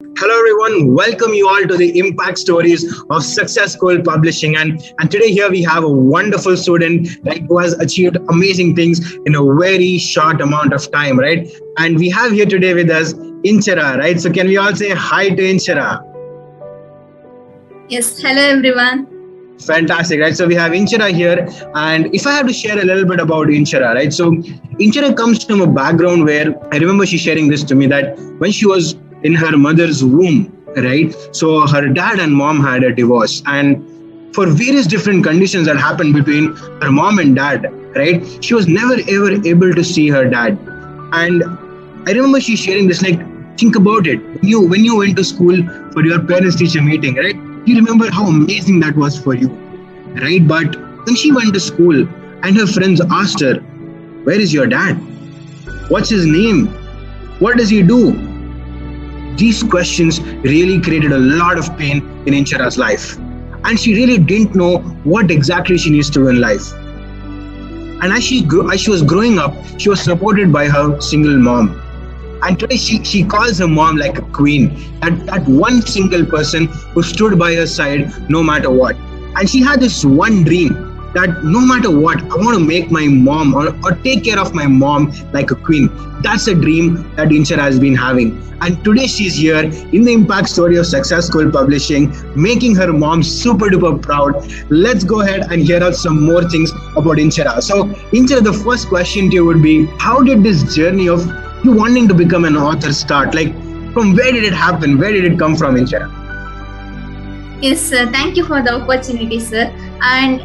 Hello everyone, welcome you all to the impact stories of successful publishing and today here we have a wonderful student who has achieved amazing things in a very short amount of time, right? And we have here today with us Inchara, right? So can we all say hi to Inchara? Yes, hello everyone. Fantastic, right? So we have Inchara here, and if I have to share a little bit about Inchara, right? So Inchara comes from a background where I remember she sharing this to me that when she was in her mother's womb, right? So her dad and mom had a divorce, and for various different conditions that happened between her mom and dad, right? She was never ever able to see her dad, and I remember she sharing this like, think about it. When you went to school for your parents teacher meeting, right? You remember how amazing that was for you, right? But when she went to school and her friends asked her, "Where is your dad? What's his name? What does he do?" These questions really created a lot of pain in Inchara's life. And she really didn't know what exactly she needs to do in life. And as she was growing up, she was supported by her single mom. And today she calls her mom like a queen, that one single person who stood by her side no matter what. And she had this one dream that no matter what, I want to make my mom or take care of my mom like a queen. That's a dream that Inchara has been having. And today she's here in the impact story of successful publishing, making her mom super duper proud. Let's go ahead and hear out some more things about Inchara. So Inchara, the first question to you would be, how did this journey of you wanting to become an author start? Like, from where did it happen? Where did it come from, Inchara? Yes, sir. Thank you for the opportunity, sir. And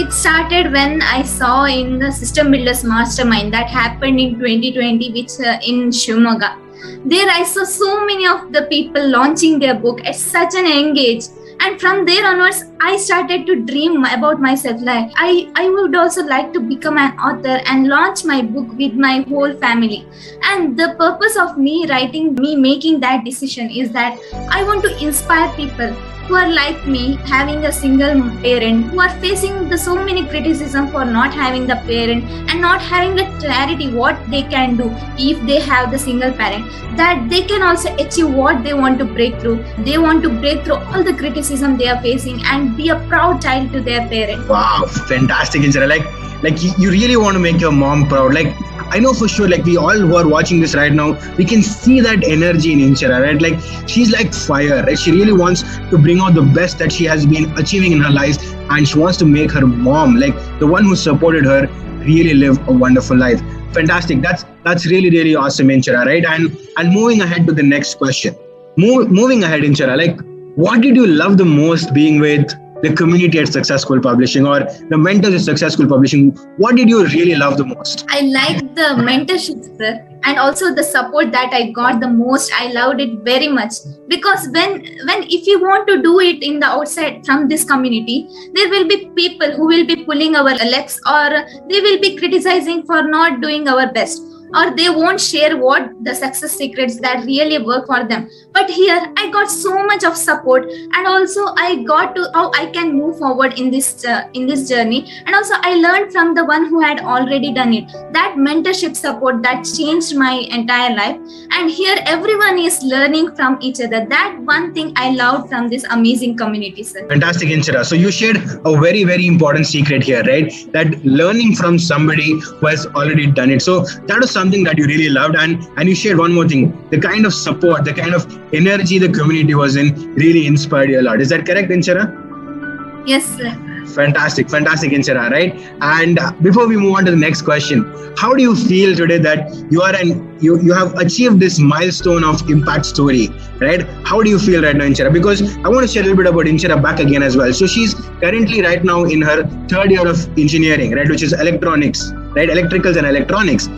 it started when I saw in the System Builders Mastermind that happened in 2020, which in Shimoga. There I saw so many of the people launching their book at such an young age. And from there onwards, I started to dream about myself. Like I would also like to become an author and launch my book with my whole family. And the purpose of me making that decision is that I want to inspire people who are like me, having a single parent, who are facing so many criticism for not having the parent and not having the clarity what they can do if they have the single parent, that they can also achieve what they want to break through. They want to break through all the criticism they are facing and be a proud child to their parent. Wow, fantastic, Inchara. Like you really want to make your mom proud. Like, I know for sure, like we all who are watching this right now, we can see that energy in Inchara, right? Like she's like fire, right? She really wants to bring out the best that she has been achieving in her life, and she wants to make her mom, like the one who supported her, really live a wonderful life. Fantastic. That's really, really awesome, Inchara, right? And moving ahead to the next question. Moving ahead, Inchara, like what did you love the most being with the community at Successful Publishing or the mentors at Successful Publishing? What did you really love the most? I liked the mentorship, sir, and also the support that I got the most. I loved it very much because when if you want to do it in the outside from this community, there will be people who will be pulling our legs or they will be criticizing for not doing our best, or they won't share what the success secrets that really work for them. But here I got so much of support, and also I got to how I can move forward in this journey. And also I learned from the one who had already done it. That mentorship support that changed my entire life. And here everyone is learning from each other. That one thing I loved from this amazing community, sir. Fantastic, Inchara. So you shared a very, very important secret here, right? That learning from somebody who has already done it. So that was something that you really loved, and you shared one more thing. The kind of support, the kind of energy the community was in really inspired you a lot. Is that correct, Inchara? Yes, sir. Fantastic, Inchara, right? And before we move on to the next question, how do you feel today that you have achieved this milestone of impact story, right? How do you feel right now, Inchara? Because I want to share a little bit about Inchara back again as well. So she's currently right now in her third year of engineering, right, which is electronics, right, electricals and electronics.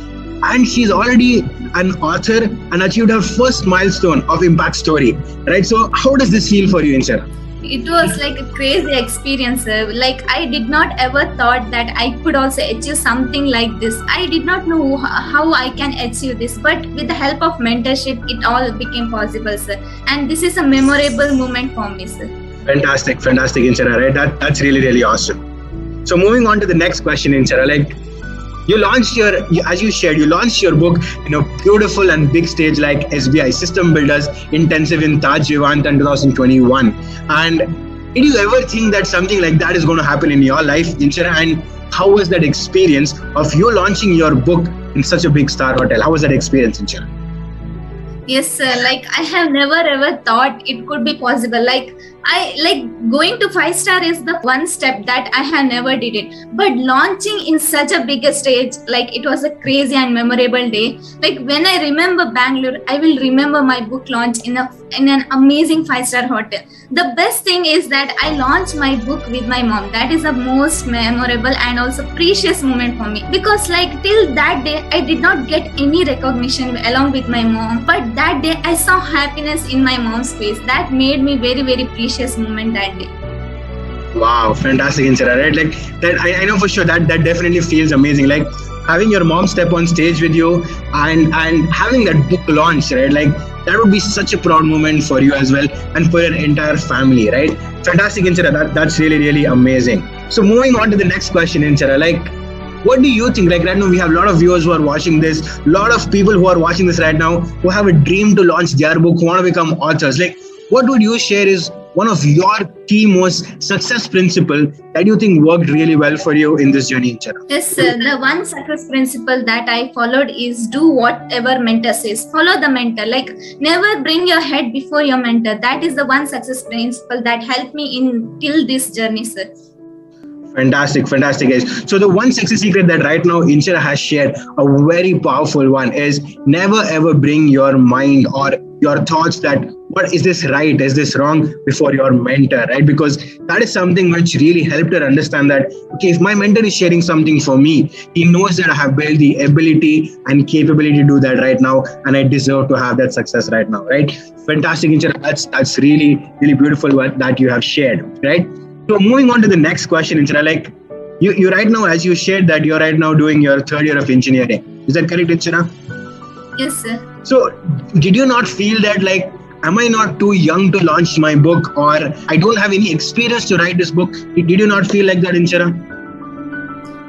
And she's already an author and achieved her first milestone of impact story, right? So how does this feel for you, Inchara? It was like a crazy experience. Like I did not ever thought that I could also achieve something like this. I did not know how I can achieve this, but with the help of mentorship, it all became possible, sir. And this is a memorable moment for me, sir. Fantastic, Inchara, right? That's really, really awesome. So moving on to the next question, Inchara, like You launched as you shared, you launched your book in a beautiful and big stage like SBI System Builders Intensive in Taj Vivant in 2021. And did you ever think that something like that is going to happen in your life, Inchara? And how was that experience of you launching your book in such a big star hotel? How was that experience, Inchara? Yes, sir. Like I have never ever thought it could be possible. Going to 5 star is the one step that I have never did it. But launching in such a big stage, like it was a crazy and memorable day. Like when I remember Bangalore, I will remember my book launch in an amazing 5 star hotel. The best thing is that I launched my book with my mom. That is the most memorable and also precious moment for me, because like till that day I did not get any recognition along with my mom, but that day I saw happiness in my mom's face. That made me very, very precious moment that day. Wow, fantastic, Inchara, right? Like that, I know for sure that definitely feels amazing. Like having your mom step on stage with you and having that book launch, right? Like that would be such a proud moment for you as well and for your entire family, right? Fantastic, Inchara. That's really, really amazing. So moving on to the next question, Inchara, like what do you think? Like right now we have a lot of viewers who are watching this, a lot of people who are watching this right now who have a dream to launch their book, who want to become authors. Like what would you share is one of your key most success principle that you think worked really well for you in this journey, Inchara? Yes, sir. The one success principle that I followed is do whatever mentor says. Follow the mentor. Like never bring your head before your mentor. That is the one success principle that helped me in till this journey, sir. Fantastic, guys. So the one success secret that right now Inchara has shared, a very powerful one, is never ever bring your mind or your thoughts that what is this right, is this wrong before your mentor, right? Because that is something which really helped her understand that, okay, if my mentor is sharing something for me, he knows that I have built the ability and capability to do that right now, and I deserve to have that success right now, right? Fantastic, Inchara. That's really, really beautiful what that you have shared, right? So moving on to the next question, Inchara, like you right now, as you shared that you're right now doing your third year of engineering. Is that correct, Inchara? Yes, sir. So did you not feel that like, am I not too young to launch my book, or I don't have any experience to write this book? Did you not feel like that, Inchara?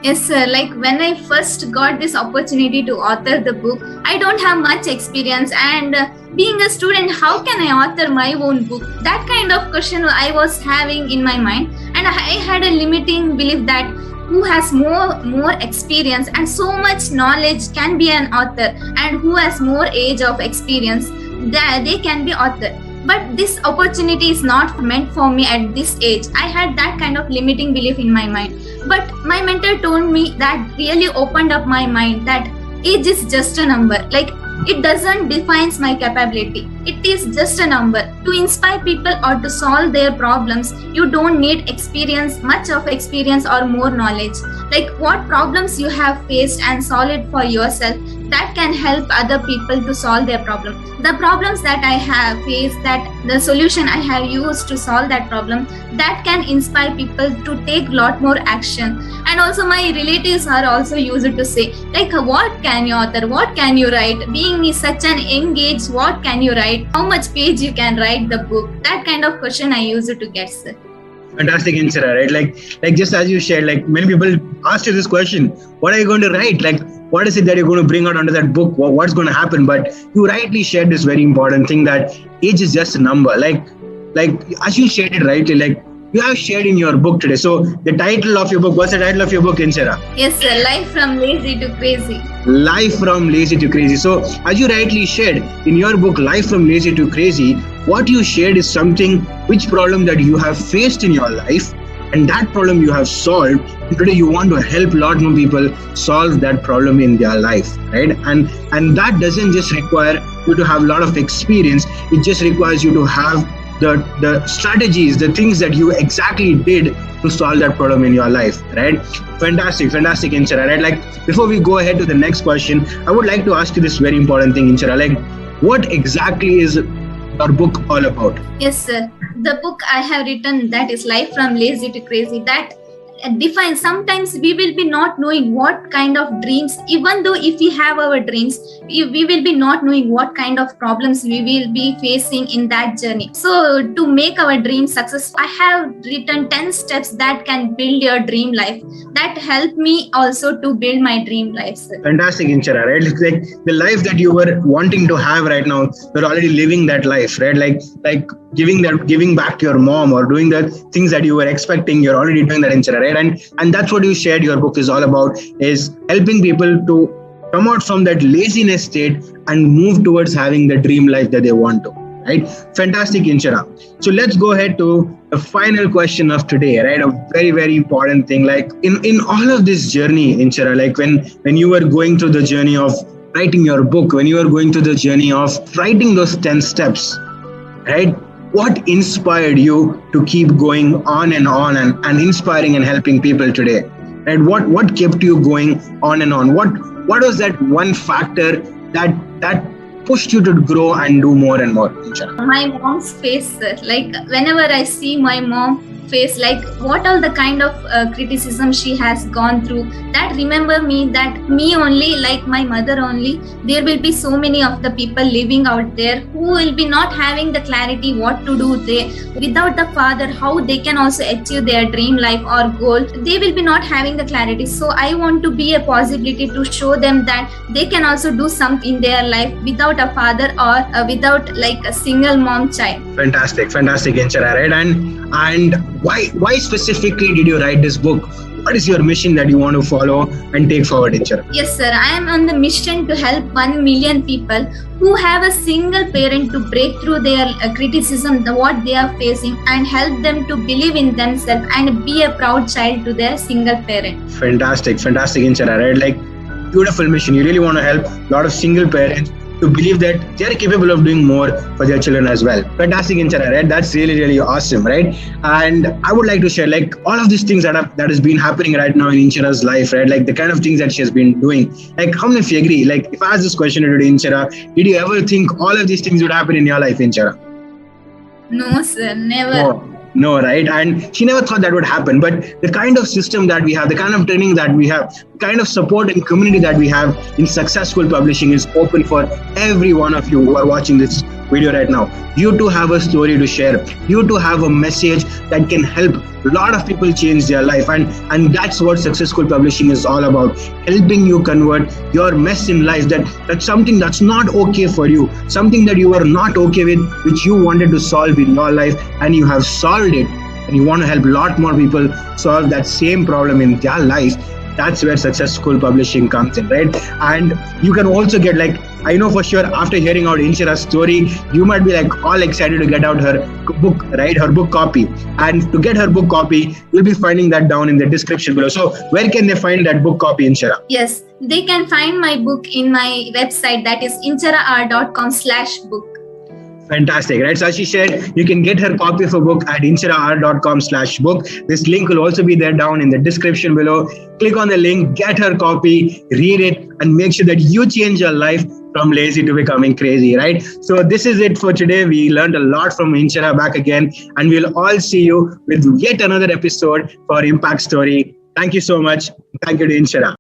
Yes, sir. Like when I first got this opportunity to author the book, I don't have much experience, and being a student, how can I author my own book? That kind of question I was having in my mind, and I had a limiting belief that who has more experience and so much knowledge can be an author, and who has more age of experience that they can be author. But this opportunity is not meant for me at this age. I had that kind of limiting belief in my mind. But my mentor told me that really opened up my mind that age is just a number. Like it doesn't define my capability. It is just a number. To inspire people or to solve their problems, you don't need experience, much of experience or more knowledge. Like what problems you have faced and solve it for yourself, that can help other people to solve their problem. The problems that I have faced, that the solution I have used to solve that problem, that can inspire people to take a lot more action. And also my relatives are also used to say, like, what can you author? What can you write? Being me such an engaged, what can you write? How much page you can write the book? That kind of question I used to get, sir. Fantastic, Inchara, right? Like just as you shared, like many people asked you this question, what are you going to write? Like, what is it that you're going to bring out under that book? What's going to happen? But you rightly shared this very important thing that age is just a number. Like as you shared it rightly, like you have shared in your book today. So the title of your book, what's the title of your book, Inchara? Yes, sir. Life from Lazy to Crazy. Life from Lazy to Crazy. So as you rightly shared in your book, Life from Lazy to Crazy, what you shared is something, which problem that you have faced in your life, and that problem you have solved. And today you want to help a lot more people solve that problem in their life, right? And that doesn't just require you to have a lot of experience. It just requires you to have the strategies, the things that you exactly did to solve that problem in your life, right? Fantastic, Inchara, right? Like before we go ahead to the next question, I would like to ask you this very important thing, Inchara. Like what exactly is your book all about? Yes, sir. The book I have written, that is Life from Lazy to Crazy, that define. Sometimes we will be not knowing what kind of dreams, even though if we have our dreams, we will be not knowing what kind of problems we will be facing in that journey. So to make our dream successful, I have written 10 steps that can build your dream life, that help me also to build my dream life, sir. Fantastic, Inchara, right? It's like the life that you were wanting to have right now, you're already living that life, right? Like giving back to your mom or doing the things that you were expecting, you're already doing that, Inchara, right? And that's what you shared your book is all about, is helping people to come out from that laziness state and move towards having the dream life that they want to, right? Fantastic, Inchara. So let's go ahead to the final question of today, right? A very, very important thing. Like in all of this journey, Inchara, like when you were going through the journey of writing your book, when you were going through the journey of writing those 10 steps, right? What inspired you to keep going on and inspiring and helping people today? Right? What kept you going on and on? What was that one factor that pushed you to grow and do more and more, Inchara? My mom's face, sir. Like whenever I see my mom face, like what all the kind of criticism she has gone through, that remember me, that me only, like my mother only, there will be so many of the people living out there who will be not having the clarity what to do. They, without the father, how they can also achieve their dream life or goal, they will be not having the clarity. So I want to be a possibility to show them that they can also do something in their life without a father or without like a single mom child. Fantastic, Inchara, right? And why specifically did you write this book? What is your mission that you want to follow and take forward, Inchara? Yes, sir. I am on the mission to help 1 million people who have a single parent to break through their criticism, what they are facing, and help them to believe in themselves and be a proud child to their single parent. Fantastic, Inchara, right? Like beautiful mission. You really want to help a lot of single parents to believe that they are capable of doing more for their children as well. Fantastic, Inchara, right? That's really, really awesome, right? And I would like to share like all of these things that has been happening right now in Inchara's life, right? Like the kind of things that she has been doing. Like how many of you agree? Like if I ask this question to Inchara, did you ever think all of these things would happen in your life, Inchara? No, sir, never. No, right? And she never thought that would happen. But the kind of system that we have, the kind of training that we have, the kind of support and community that we have in successful publishing is open for every one of you who are watching this video right now. You too have a story to share. You too have a message that can help a lot of people change their life. And that's what successful publishing is all about. Helping you convert your mess in life, that's something that's not okay for you, something that you are not okay with, which you wanted to solve in your life, and you have solved it. And you want to help a lot more people solve that same problem in their life. That's where successful publishing comes in, right? And you can also get, like, I know for sure after hearing out Inchara's story, you might be like all excited to get out her book, right? Her book copy. And to get her book copy, you'll be finding that down in the description below. So where can they find that book copy, Inchara? Yes, they can find my book in my website, that is inchara.com/book. Fantastic, right? So as she said, you can get her copy of a book at inchara.com/book. This link will also be there down in the description below. Click on the link, get her copy, read it, and make sure that you change your life from lazy to becoming crazy, right? So this is it for today. We learned a lot from Inchara back again, and we'll all see you with yet another episode for Impact Story. Thank you so much. Thank you to Inchara.